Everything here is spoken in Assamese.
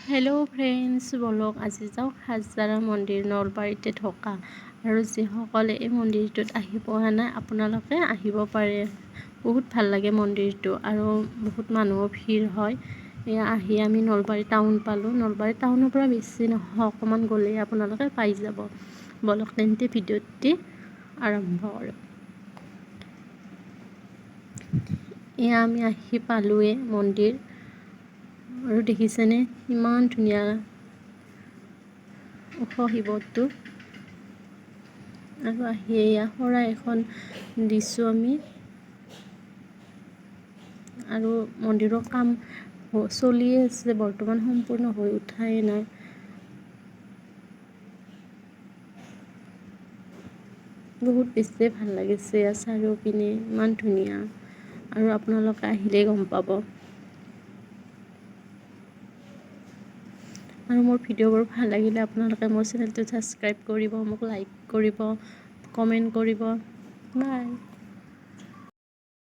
হেল্ল' ফ্ৰেণ্ডছ, বলক আজি যাওঁ খাজজাৰা মন্দিৰ, নলবাৰীতে থকা। আৰু যিসকলে এই মন্দিৰটোত আহি পোৱা নাই আপোনালোকে আহিব পাৰে। বহুত ভাল লাগে মন্দিৰটো আৰু বহুত মানুহৰ ভিৰ হয়। এয়া আহি আমি নলবাৰী টাউন পালোঁ। নলবাৰী টাউনৰ পৰা বেছি নহয়, অকণমান গ'লেই আপোনালোকে পাই যাব। বলক তেন্তে ভিডিঅ'টি আৰম্ভ কৰোঁ। এয়া আমি আহি পালোঁৱে মন্দিৰ। আৰু দেখিছেনে ইমান ধুনীয়া ওখ শিৱটো। আৰু আহি এয়া শৰাই এখন দিছোঁ আমি। আৰু মন্দিৰৰ কাম চলিয়ে আছে বৰ্তমান, সম্পূৰ্ণ হৈ উঠাই নাই। বহুত বেছি ভাল লাগিছে চাৰিওপিনে, ইমান ধুনীয়া। আৰু আপোনালোকে আহিলেই গম পাব। আৰু মোৰ ভিডিঅ'বোৰ ভাল লাগিলে আপোনালোকে মোৰ চেনেলটো ছাবস্ক্ৰাইব কৰিব, মোক লাইক কৰিব, কমেণ্ট কৰিব। বাই।